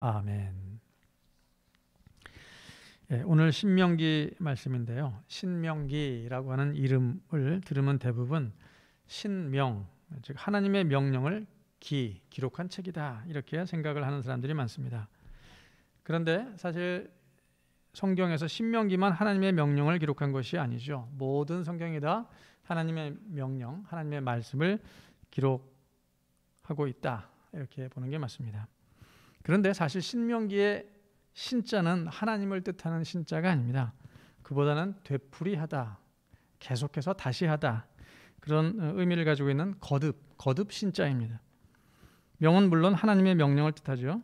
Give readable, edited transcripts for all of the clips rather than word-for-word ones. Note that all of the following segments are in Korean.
아멘. 오늘 신명기 말씀인데요. 신명기라고 하는 이름을 들으면 대부분 신명, 즉 하나님의 명령을 기록한 책이다 이렇게 생각을 하는 사람들이 많습니다. 그런데 사실 성경에서 신명기만 하나님의 명령을 기록한 것이 아니죠. 모든 성경이 다 하나님의 명령, 하나님의 말씀을 기록하고 있다 이렇게 보는 게 맞습니다. 그런데 사실 신명기의 신자는 하나님을 뜻하는 신자가 아닙니다. 그보다는 되풀이하다, 계속해서 다시 하다 그런 의미를 가지고 있는 거듭 신자입니다. 명은 물론 하나님의 명령을 뜻하죠.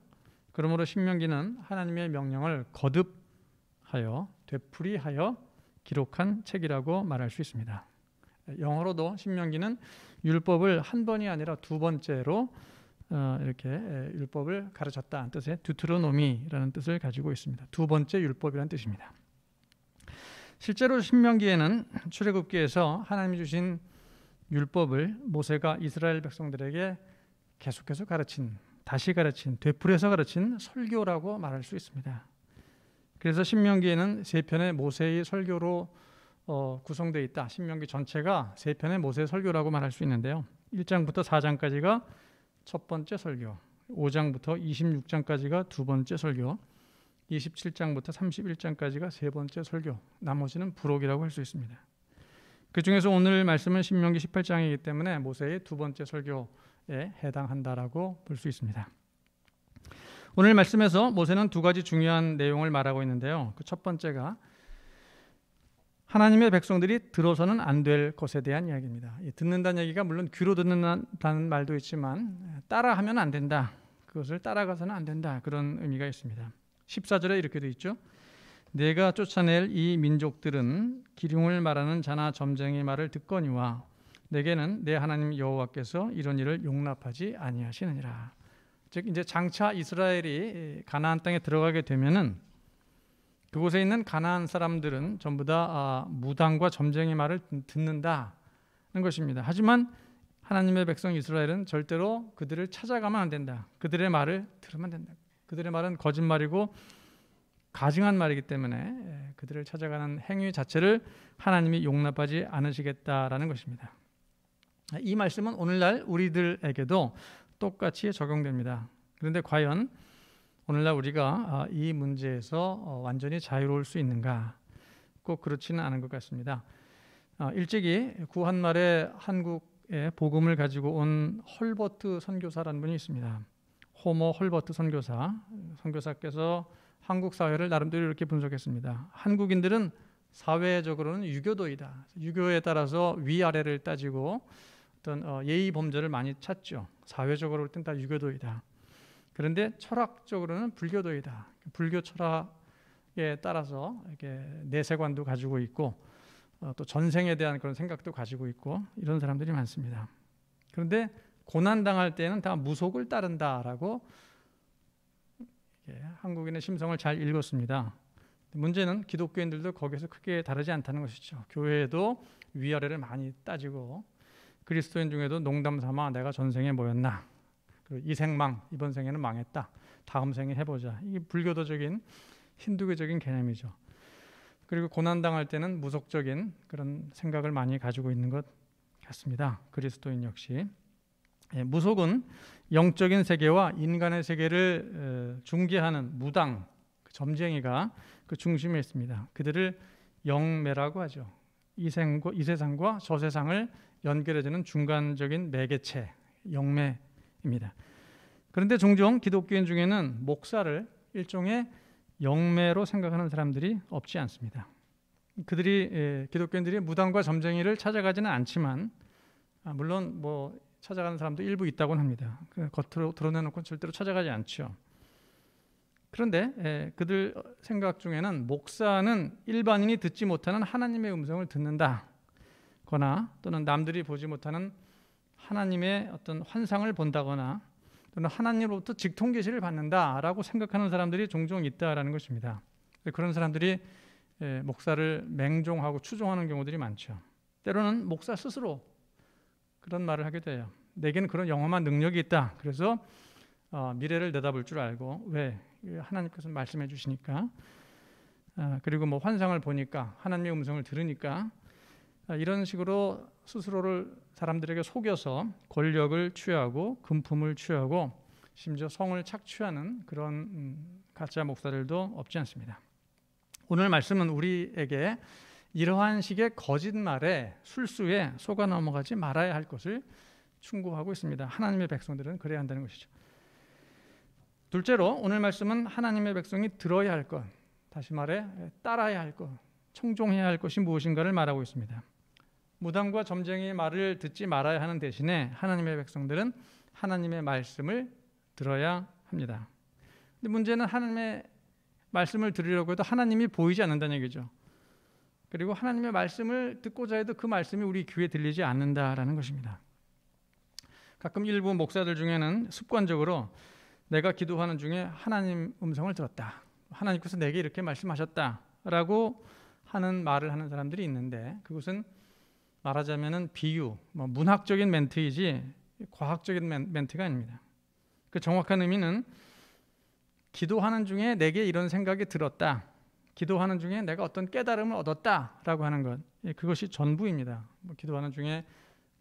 그러므로 신명기는 하나님의 명령을 거듭하여 되풀이하여 기록한 책이라고 말할 수 있습니다. 영어로도 신명기는 율법을 한 번이 아니라 두 번째로 이렇게 율법을 가르쳤다는 뜻의 듀트로노미라는 뜻을 가지고 있습니다. 두 번째 율법이라는 뜻입니다. 실제로 신명기에는 출애굽기에서 하나님이 주신 율법을 모세가 이스라엘 백성들에게 계속해서 다시 가르친, 되풀이해서 가르친 설교라고 말할 수 있습니다. 그래서 신명기에는 세 편의 모세의 설교로 구성되어 있다. 신명기 전체가 세 편의 모세의 설교라고 말할 수 있는데요. 1장부터 4장까지가 첫 번째 설교, 5장부터 26장까지가 두 번째 설교, 27장부터 31장까지가 세 번째 설교, 나머지는 부록이라고 할 수 있습니다. 그 중에서 오늘 말씀은 신명기 18장이기 때문에 모세의 두 번째 설교에 해당한다라고 볼 수 있습니다. 오늘 말씀에서 모세는 두 가지 중요한 내용을 말하고 있는데요. 그 첫 번째가 하나님의 백성들이 들어서는 안 될 것에 대한 이야기입니다. 듣는다는 얘기가 물론 귀로 듣는다는 말도 있지만 따라하면 안 된다. 그것을 따라가서는 안 된다. 그런 의미가 있습니다. 14절에 이렇게 되어 있죠. 내가 쫓아낼 이 민족들은 기륭을 말하는 자나 점쟁이 말을 듣거니와 내게는 내 하나님 여호와께서 이런 일을 용납하지 아니하시느니라. 즉 이제 장차 이스라엘이 가나안 땅에 들어가게 되면은 그곳에 있는 가나안 사람들은 전부 다 무당과 점쟁이 말을 듣는다는 것입니다. 하지만 하나님의 백성 이스라엘은 절대로 그들을 찾아가면 안 된다. 그들의 말을 들으면 된다. 그들의 말은 거짓말이고 가증한 말이기 때문에 그들을 찾아가는 행위 자체를 하나님이 용납하지 않으시겠다라는 것입니다. 이 말씀은 오늘날 우리들에게도 똑같이 적용됩니다. 그런데 과연 오늘날 우리가 이 문제에서 완전히 자유로울 수 있는가? 꼭 그렇지는 않은 것 같습니다. 일찍이 구한말에 한국의 복음을 가지고 온 헐버트 선교사라는 분이 있습니다. 호모 헐버트 선교사께서 한국 사회를 나름대로 이렇게 분석했습니다. 한국인들은 사회적으로는 유교도이다. 유교에 따라서 위아래를 따지고 어떤 예의 범절을 많이 찾죠. 사회적으로 볼 땐 다 유교도이다. 그런데 철학적으로는 불교도이다. 불교 철학에 따라서 이렇게 내세관도 가지고 있고 또 전생에 대한 그런 생각도 가지고 있고 이런 사람들이 많습니다. 그런데 고난 당할 때는 다 무속을 따른다라고 한국인의 심성을 잘 읽었습니다. 문제는 기독교인들도 거기서 크게 다르지 않다는 것이죠. 교회에도 위아래를 많이 따지고 그리스도인 중에도 농담 삼아 내가 전생에 뭐였나, 이 생망, 이번 생에는 망했다, 다음 생에 해보자. 이게 불교도적인 힌두교적인 개념이죠. 그리고 고난당할 때는 무속적인 그런 생각을 많이 가지고 있는 것 같습니다. 그리스도인 역시. 무속은 영적인 세계와 인간의 세계를 중개하는 무당, 점쟁이가 그 중심에 있습니다. 그들을 영매라고 하죠. 이 세상과 저 세상을 연결해주는 중간적인 매개체, 영매입니다. 그런데 종종 기독교인 중에는 목사를 일종의 영매로 생각하는 사람들이 없지 않습니다. 기독교인들이 무당과 점쟁이를 찾아가지는 않지만 물론 뭐 찾아가는 사람도 일부 있다고는 합니다. 겉으로 드러내놓고 절대로 찾아가지 않죠. 그런데 그들 생각 중에는 목사는 일반인이 듣지 못하는 하나님의 음성을 듣는다거나 또는 남들이 보지 못하는 하나님의 어떤 환상을 본다거나 또는 하나님으로부터 직통 계시를 받는다라고 생각하는 사람들이 종종 있다라는 것입니다. 그런 사람들이 목사를 맹종하고 추종하는 경우들이 많죠. 때로는 목사 스스로 그런 말을 하게 돼요. 내게는 그런 영험한 능력이 있다. 그래서 미래를 내다볼 줄 알고, 왜? 하나님께서 말씀해 주시니까, 그리고 뭐 환상을 보니까, 하나님의 음성을 들으니까, 이런 식으로 스스로를 사람들에게 속여서 권력을 취하고 금품을 취하고 심지어 성을 착취하는 그런 가짜 목사들도 없지 않습니다. 오늘 말씀은 우리에게 이러한 식의 거짓말에 술수에 속아 넘어가지 말아야 할 것을 충고하고 있습니다. 하나님의 백성들은 그래야 한다는 것이죠. 둘째로 오늘 말씀은 하나님의 백성이 들어야 할 것, 다시 말해 따라야 할 것, 청종해야 할 것이 무엇인가를 말하고 있습니다. 무당과 점쟁이의 말을 듣지 말아야 하는 대신에 하나님의 백성들은 하나님의 말씀을 들어야 합니다. 근데 문제는 하나님의 말씀을 들으려고 해도 하나님이 보이지 않는다는 얘기죠. 그리고 하나님의 말씀을 듣고자 해도 그 말씀이 우리 귀에 들리지 않는다라는 것입니다. 가끔 일부 목사들 중에는 습관적으로 내가 기도하는 중에 하나님 음성을 들었다, 하나님께서 내게 이렇게 말씀하셨다라고 하는 말을 하는 사람들이 있는데, 그것은 말하자면은 비유, 문학적인 멘트이지 과학적인 멘트가 아닙니다. 그 정확한 의미는 기도하는 중에 내게 이런 생각이 들었다, 기도하는 중에 내가 어떤 깨달음을 얻었다라고 하는 것, 그것이 전부입니다. 기도하는 중에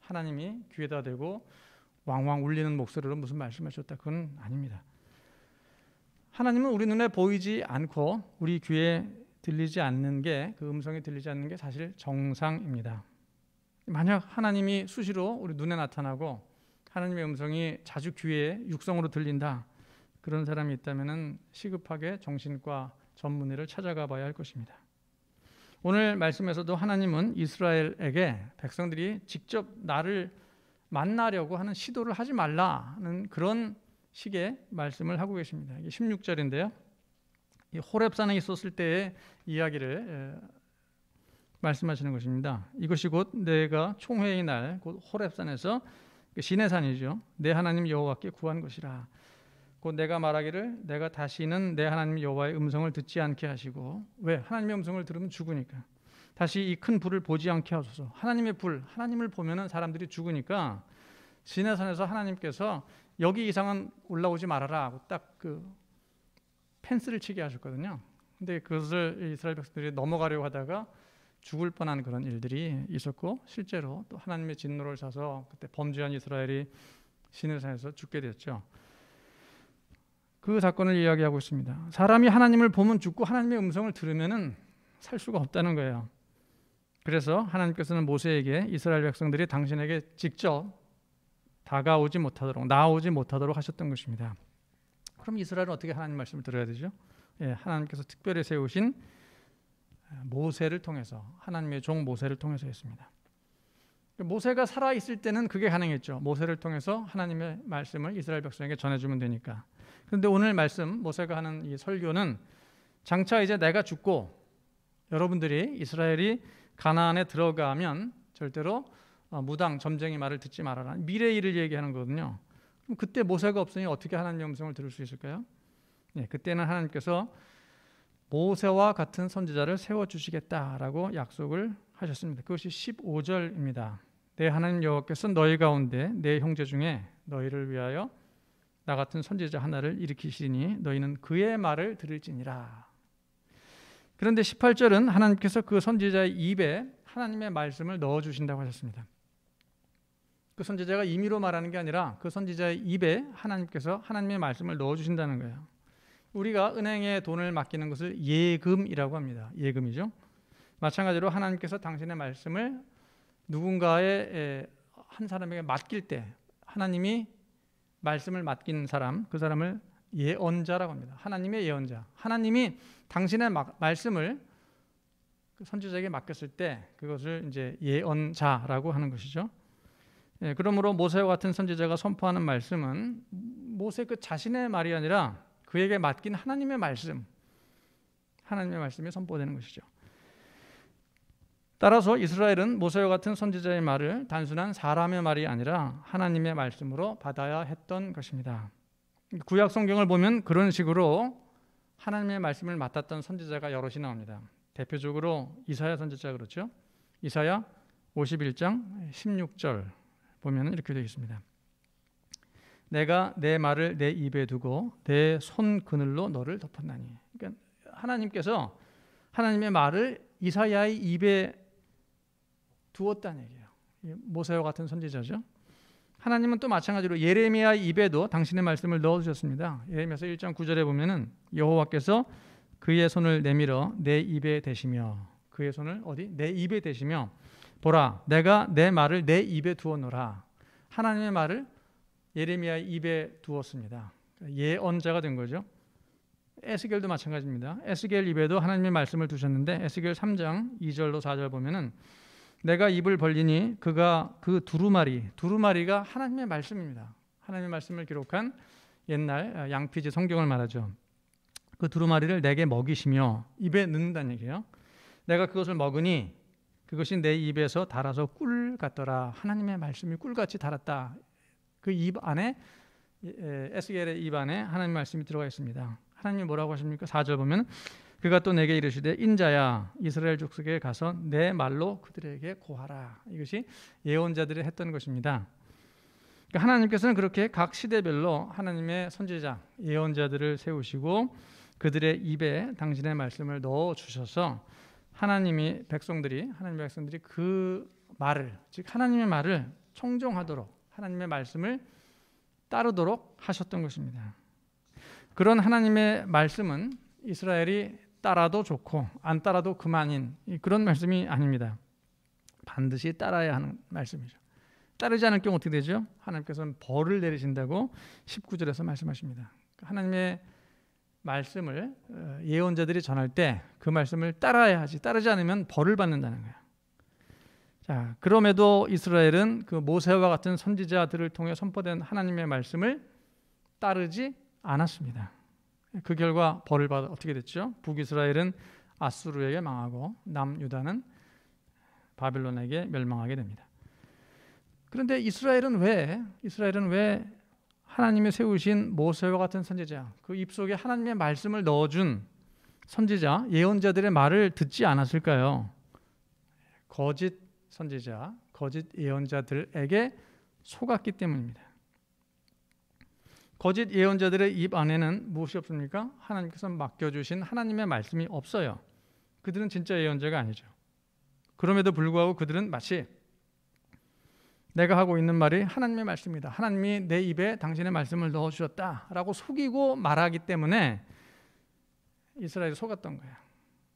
하나님이 귀에다 대고 왕왕 울리는 목소리로 무슨 말씀하셨다, 그건 아닙니다. 하나님은 우리 눈에 보이지 않고 우리 귀에 들리지 않는 게, 그 음성이 들리지 않는 게 사실 정상입니다. 만약 하나님이 수시로 우리 눈에 나타나고 하나님의 음성이 자주 귀에 육성으로 들린다, 그런 사람이 있다면 시급하게 정신과 전문의를 찾아가 봐야 할 것입니다. 오늘 말씀에서도 하나님은 이스라엘에게 백성들이 직접 나를 만나려고 하는 시도를 하지 말라는 그런 식의 말씀을 하고 계십니다. 이게 16절인데요. 이 호렙산에 있었을 때의 이야기를 말씀하시는 것입니다. 이것이 곧 내가 총회의 날 곧 호렙산에서, 시내산이죠, 내 하나님 여호와께 구한 것이라. 곧 내가 말하기를 내가 다시는 내 하나님 여호와의 음성을 듣지 않게 하시고, 왜? 하나님의 음성을 들으면 죽으니까. 다시 이 큰 불을 보지 않게 하소서. 하나님의 불, 하나님을 보면은 사람들이 죽으니까 시내산에서 하나님께서 여기 이상은 올라오지 말아라 하고 딱 그 펜스를 치게 하셨거든요. 근데 그것을 이스라엘 백성들이 넘어가려고 하다가 죽을 뻔한 그런 일들이 있었고, 실제로 또 하나님의 진노를 사서 그때 범죄한 이스라엘이 시내산에서 죽게 됐죠. 그 사건을 이야기하고 있습니다. 사람이 하나님을 보면 죽고 하나님의 음성을 들으면은 살 수가 없다는 거예요. 그래서 하나님께서는 모세에게 이스라엘 백성들이 당신에게 직접 다가오지 못하도록, 나오지 못하도록 하셨던 것입니다. 그럼 이스라엘은 어떻게 하나님 말씀을 들어야 되죠? 하나님께서 특별히 세우신 모세를 통해서, 하나님의 종 모세를 통해서 했습니다. 모세가 살아있을 때는 그게 가능했죠. 모세를 통해서 하나님의 말씀을 이스라엘 백성에게 전해주면 되니까. 그런데 오늘 말씀, 모세가 하는 이 설교는 장차 이제 내가 죽고 여러분들이 이스라엘이 가나안에 들어가면 절대로 무당, 점쟁이 말을 듣지 말아라, 미래의 일을 얘기하는 거거든요. 그럼 그때 모세가 없으니 어떻게 하나님의 음성을 들을 수 있을까요? 그때는 하나님께서 모세와 같은 선지자를 세워주시겠다라고 약속을 하셨습니다. 그것이 15절입니다. 내 하나님 여호와께서 너희 가운데 내 형제 중에 너희를 위하여 나 같은 선지자 하나를 일으키시니 너희는 그의 말을 들을지니라. 그런데 18절은 하나님께서 그 선지자의 입에 하나님의 말씀을 넣어주신다고 하셨습니다. 그 선지자가 임의로 말하는 게 아니라 그 선지자의 입에 하나님께서 하나님의 말씀을 넣어주신다는 거예요. 우리가 은행에 돈을 맡기는 것을 예금이라고 합니다. 예금이죠. 마찬가지로 하나님께서 당신의 말씀을 누군가의 한 사람에게 맡길 때, 하나님이 말씀을 맡긴 사람, 그 사람을 예언자라고 합니다. 하나님의 예언자. 하나님이 당신의 말씀을 그 선지자에게 맡겼을 때 그것을 이제 예언자라고 하는 것이죠. 그러므로 모세와 같은 선지자가 선포하는 말씀은 모세 그 자신의 말이 아니라 그에게 맡긴 하나님의 말씀, 하나님의 말씀이 선포되는 것이죠. 따라서 이스라엘은 모세와 같은 선지자의 말을 단순한 사람의 말이 아니라 하나님의 말씀으로 받아야 했던 것입니다. 구약 성경을 보면 그런 식으로 하나님의 말씀을 맡았던 선지자가 여럿이 나옵니다. 대표적으로 이사야 선지자, 그렇죠? 이사야 51장 16절 보면 이렇게 되어 있습니다. 내가 내 말을 내 입에 두고 내 손 그늘로 너를 덮었나니. 그러니까 하나님께서 하나님의 말을 이사야의 입에 두었다는 얘기예요. 모세와 같은 선지자죠. 하나님은 또 마찬가지로 예레미야의 입에도 당신의 말씀을 넣어주셨습니다. 예레미야서 1장 9절에 보면은 여호와께서 그의 손을 내밀어 내 입에 대시며, 그의 손을 어디? 내 입에 대시며 보라 내가 내 말을 내 입에 두었노라. 하나님의 말을 예레미야의 입에 두었습니다. 예언자가 된 거죠. 에스겔도 마찬가지입니다. 에스겔 입에도 하나님의 말씀을 두셨는데 에스겔 3장 2절로 4절 보면은 내가 입을 벌리니 그가 그 두루마리가 하나님의 말씀입니다. 하나님의 말씀을 기록한 옛날 양피지 성경을 말하죠. 그 두루마리를 내게 먹이시며 입에 넣는다는 얘기예요. 내가 그것을 먹으니 그것이 내 입에서 달아서 꿀 같더라. 하나님의 말씀이 꿀같이 달았다. 그 입 안에 에스겔의 입 안에 하나님의 말씀이 들어가 있습니다. 하나님이 뭐라고 하십니까? 4절 보면 그가 또 내게 이르시되 인자야 이스라엘 족속에 가서 내 말로 그들에게 고하라. 이것이 예언자들이 했던 것입니다. 그러니까 하나님께서는 그렇게 각 시대별로 하나님의 선지자, 예언자들을 세우시고 그들의 입에 당신의 말씀을 넣어 주셔서 하나님의 백성들이 그 말을, 즉 하나님의 말을 청종하도록, 하나님의 말씀을 따르도록 하셨던 것입니다. 그런 하나님의 말씀은 이스라엘이 따라도 좋고 안 따라도 그만인 그런 말씀이 아닙니다. 반드시 따라야 하는 말씀이죠. 따르지 않을 경우 어떻게 되죠? 하나님께서는 벌을 내리신다고 19절에서 말씀하십니다. 하나님의 말씀을 예언자들이 전할 때 그 말씀을 따라야 하지, 따르지 않으면 벌을 받는다는 거예요. 자, 그럼에도 이스라엘은 그 모세와 같은 선지자들을 통해 선포된 하나님의 말씀을 따르지 않았습니다. 그 결과 벌을 받아 어떻게 됐죠? 북이스라엘은 아수르에게 망하고 남유다는 바빌론에게 멸망하게 됩니다. 그런데 이스라엘은 왜 하나님이 세우신 모세와 같은 선지자, 그 입속에 하나님의 말씀을 넣어준 선지자, 예언자들의 말을 듣지 않았을까요? 거짓 선지자, 거짓 예언자들에게 속았기 때문입니다. 거짓 예언자들의 입 안에는 무엇이 없습니까? 하나님께서 맡겨주신 하나님의 말씀이 없어요. 그들은 진짜 예언자가 아니죠. 그럼에도 불구하고 그들은 마치 내가 하고 있는 말이 하나님의 말씀이다, 하나님이 내 입에 당신의 말씀을 넣어주셨다라고 속이고 말하기 때문에 이스라엘이 속았던 거예요.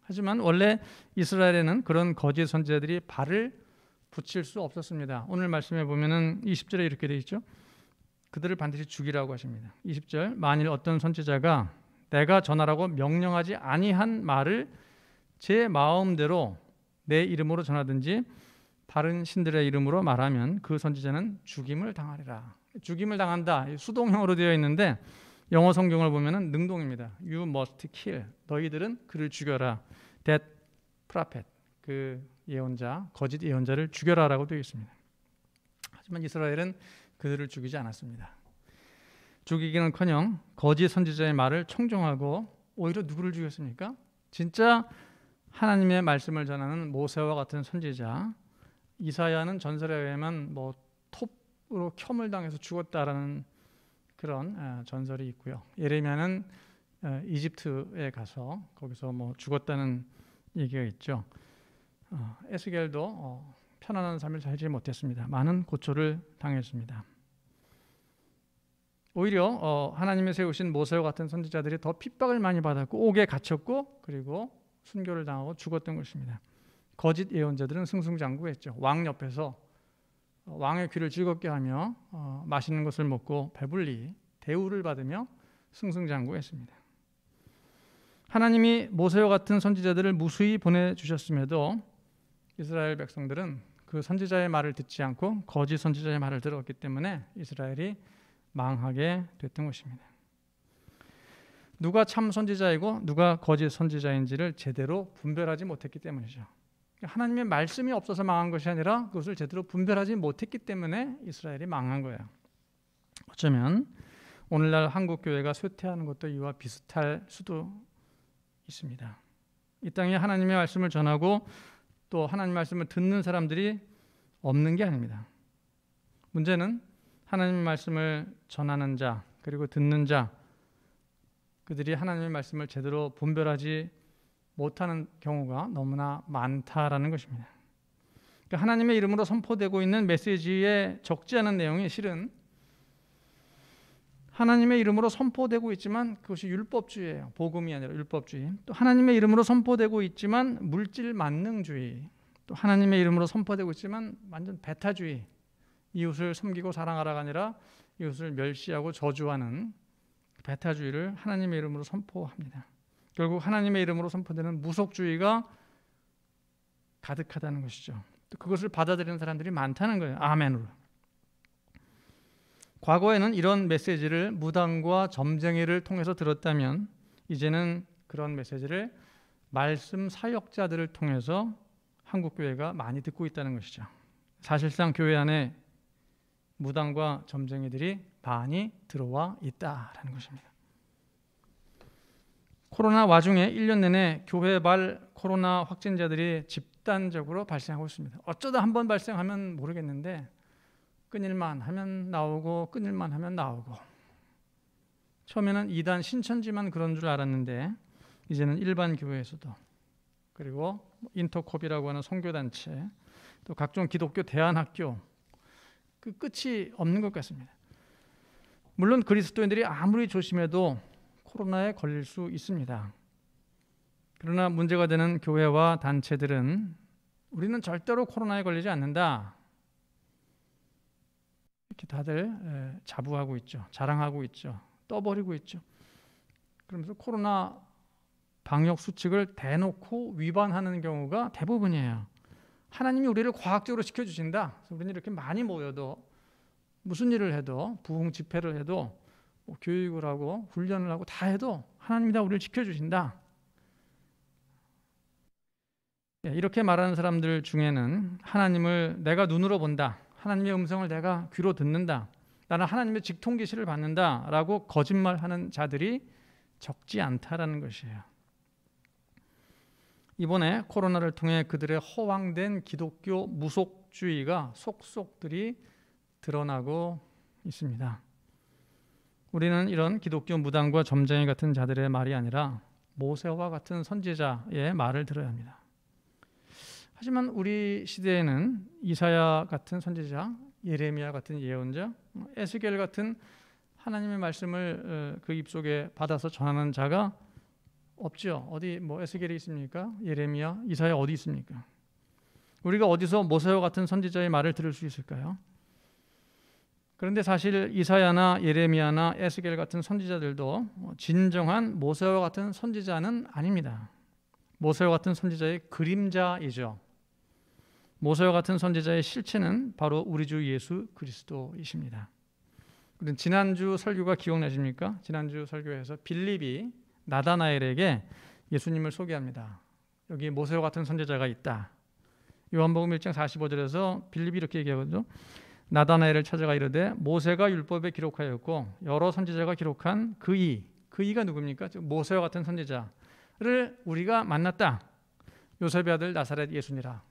하지만 원래 이스라엘에는 그런 거짓 선지자들이 발을 붙일 수 없었습니다. 오늘 말씀에 보면은 20절에 이렇게 되어 있죠. 그들을 반드시 죽이라고 하십니다. 20절 만일 어떤 선지자가 내가 전하라고 명령하지 아니한 말을 제 마음대로 내 이름으로 전하든지 다른 신들의 이름으로 말하면 그 선지자는 죽임을 당하리라. 죽임을 당한다. 수동형으로 되어 있는데 영어 성경을 보면은 능동입니다. You must kill. 너희들은 그를 죽여라. That prophet. 그 예언자, 거짓 예언자를 죽여라라고 되어 있습니다. 하지만 이스라엘은 그들을 죽이지 않았습니다. 죽이기는커녕 거짓 선지자의 말을 청종하고 오히려 누구를 죽였습니까? 진짜 하나님의 말씀을 전하는 모세와 같은 선지자, 이사야는 전설에 의하면 톱으로 켬을 당해서 죽었다라는 그런 전설이 있고요. 예레미야는 이집트에 가서 거기서 죽었다는 얘기가 있죠. 에스겔도 편안한 삶을 살지 못했습니다. 많은 고초를 당했습니다. 오히려 하나님이 세우신 모세와 같은 선지자들이 더 핍박을 많이 받았고 옥에 갇혔고 그리고 순교를 당하고 죽었던 것입니다. 거짓 예언자들은 승승장구했죠. 왕 옆에서 왕의 귀를 즐겁게 하며 맛있는 것을 먹고 배불리 대우를 받으며 승승장구했습니다. 하나님이 모세와 같은 선지자들을 무수히 보내주셨음에도 이스라엘 백성들은 그 선지자의 말을 듣지 않고 거짓 선지자의 말을 들었기 때문에 이스라엘이 망하게 됐던 것입니다. 누가 참 선지자이고 누가 거짓 선지자인지를 제대로 분별하지 못했기 때문이죠. 하나님의 말씀이 없어서 망한 것이 아니라 그것을 제대로 분별하지 못했기 때문에 이스라엘이 망한 거예요. 어쩌면 오늘날 한국 교회가 쇠퇴하는 것도 이와 비슷할 수도 있습니다. 이 땅에 하나님의 말씀을 전하고 또 하나님의 말씀을 듣는 사람들이 없는 게 아닙니다. 문제는 하나님의 말씀을 전하는 자 그리고 듣는 자, 그들이 하나님의 말씀을 제대로 분별하지 못하는 경우가 너무나 많다라는 것입니다. 그러니까 하나님의 이름으로 선포되고 있는 메시지에 적지 않은 내용이 실은 하나님의 이름으로 선포되고 있지만 그것이 율법주의예요. 복음이 아니라 율법주의. 또 하나님의 이름으로 선포되고 있지만 물질 만능주의. 또 하나님의 이름으로 선포되고 있지만 완전 배타주의. 이웃을 섬기고 사랑하라가 아니라 이웃을 멸시하고 저주하는 배타주의를 하나님의 이름으로 선포합니다. 결국 하나님의 이름으로 선포되는 무속주의가 가득하다는 것이죠. 또 그것을 받아들이는 사람들이 많다는 거예요. 아멘으로. 과거에는 이런 메시지를 무당과 점쟁이를 통해서 들었다면 이제는 그런 메시지를 말씀 사역자들을 통해서 한국 교회가 많이 듣고 있다는 것이죠. 사실상 교회 안에 무당과 점쟁이들이 많이 들어와 있다라는 것입니다. 코로나 와중에 1년 내내 교회발 코로나 확진자들이 집단적으로 발생하고 있습니다. 어쩌다 한 번 발생하면 모르겠는데 끊일만 하면 나오고 끊일만 하면 나오고, 처음에는 이단 신천지만 그런 줄 알았는데 이제는 일반 교회에서도, 그리고 인터콥이라고 하는 선교단체, 또 각종 기독교 대안학교, 그 끝이 없는 것 같습니다. 물론 그리스도인들이 아무리 조심해도 코로나에 걸릴 수 있습니다. 그러나 문제가 되는 교회와 단체들은 우리는 절대로 코로나에 걸리지 않는다, 이렇게 다들 자부하고 있죠. 자랑하고 있죠. 떠버리고 있죠. 그러면서 코로나 방역 수칙을 대놓고 위반하는 경우가 대부분이에요. 하나님이 우리를 과학적으로 지켜주신다. 그래서 우리는 이렇게 많이 모여도, 무슨 일을 해도, 부흥 집회를 해도, 교육을 하고 훈련을 하고 다 해도 하나님이 다 우리를 지켜주신다. 이렇게 말하는 사람들 중에는 하나님을 내가 눈으로 본다, 하나님의 음성을 내가 귀로 듣는다, 나는 하나님의 직통계시를 받는다 라고 거짓말하는 자들이 적지 않다라는 것이에요. 이번에 코로나를 통해 그들의 허황된 기독교 무속주의가 속속들이 드러나고 있습니다. 우리는 이런 기독교 무당과 점쟁이 같은 자들의 말이 아니라 모세와 같은 선지자의 말을 들어야 합니다. 하지만 우리 시대에는 이사야 같은 선지자, 예레미야 같은 예언자, 에스겔 같은 하나님의 말씀을 그 입속에 받아서 전하는 자가 없죠. 어디 에스겔이 있습니까? 예레미야, 이사야 어디 있습니까? 우리가 어디서 모세와 같은 선지자의 말을 들을 수 있을까요? 그런데 사실 이사야나 예레미야나 에스겔 같은 선지자들도 진정한 모세와 같은 선지자는 아닙니다. 모세와 같은 선지자의 그림자이죠. 모세와 같은 선지자의 실체는 바로 우리 주 예수 그리스도이십니다. 지난주 설교가 기억나십니까? 지난주 설교에서 빌립이 나다나엘에게 예수님을 소개합니다. 여기 모세와 같은 선지자가 있다. 요한복음 1장 45절에서 빌립이 이렇게 얘기하거든요. 나다나엘을 찾아가 이르되 모세가 율법에 기록하였고 여러 선지자가 기록한 그이가 누굽니까? 즉 모세와 같은 선지자를 우리가 만났다. 요셉의 아들 나사렛 예수니라.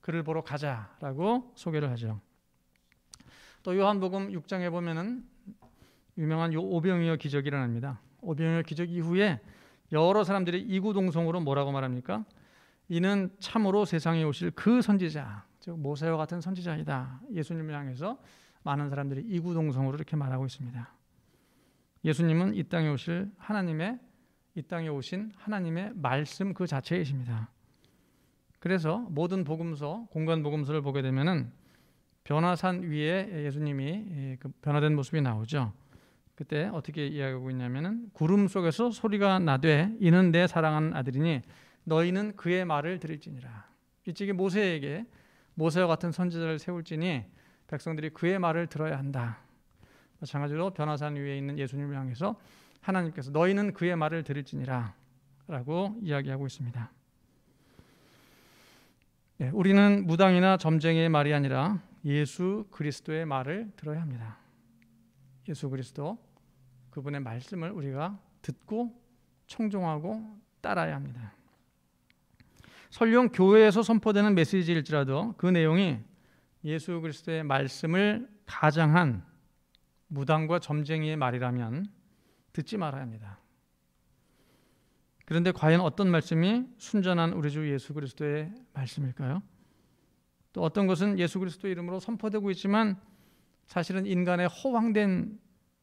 그를 보러 가자라고 소개를 하죠. 또 요한복음 6장에 보면은 유명한 오병이어 기적이 일어납니다. 오병이어 기적 이후에 여러 사람들이 이구동성으로 뭐라고 말합니까? 이는 참으로 세상에 오실 그 선지자, 즉 모세와 같은 선지자이다. 예수님을 향해서 많은 사람들이 이구동성으로 이렇게 말하고 있습니다. 예수님은 이 땅에 오신 하나님의 말씀 그 자체이십니다. 그래서 모든 복음서, 공간 복음서를 보게 되면은 변화산 위에 예수님이 그 변화된 모습이 나오죠. 그때 어떻게 이야기하고 있냐면은 구름 속에서 소리가 나되 이는 내 사랑하는 아들이니 너희는 그의 말을 들을지니라. 일찍이 모세에게 모세와 같은 선지자를 세울지니 백성들이 그의 말을 들어야 한다. 마찬가지로 변화산 위에 있는 예수님을 향해서 하나님께서 너희는 그의 말을 들을지니라 라고 이야기하고 있습니다. 우리는 무당이나 점쟁이의 말이 아니라 예수 그리스도의 말을 들어야 합니다. 예수 그리스도, 그분의 말씀을 우리가 듣고 청종하고 따라야 합니다. 설령 교회에서 선포되는 메시지일지라도 그 내용이 예수 그리스도의 말씀을 가장한 무당과 점쟁이의 말이라면 듣지 말아야 합니다. 그런데 과연 어떤 말씀이 순전한 우리 주 예수 그리스도의 말씀일까요? 또 어떤 것은 예수 그리스도 이름으로 선포되고 있지만 사실은 인간의 허황된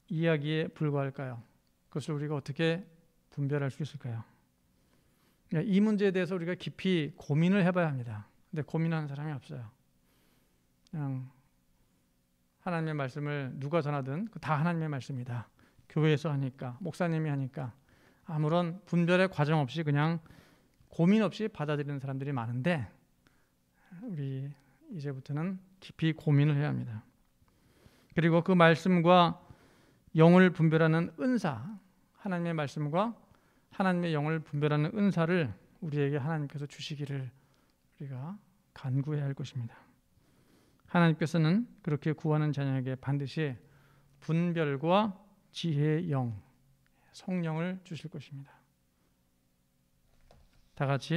이야기에 불과할까요? 그것을 우리가 어떻게 분별할 수 있을까요? 이 문제에 대해서 우리가 깊이 고민을 해봐야 합니다. 근데 고민하는 사람이 없어요. 그냥 하나님의 말씀을 누가 전하든 다 하나님의 말씀이다. 교회에서 하니까, 목사님이 하니까 아무런 분별의 과정 없이 그냥 고민 없이 받아들이는 사람들이 많은데 우리 이제부터는 깊이 고민을 해야 합니다. 그리고 그 말씀과 영을 분별하는 은사, 하나님의 말씀과 하나님의 영을 분별하는 은사를 우리에게 하나님께서 주시기를 우리가 간구해야 할 것입니다. 하나님께서는 그렇게 구하는 자녀에게 반드시 분별과 지혜의 영, 성령을 주실 것입니다. 다 같이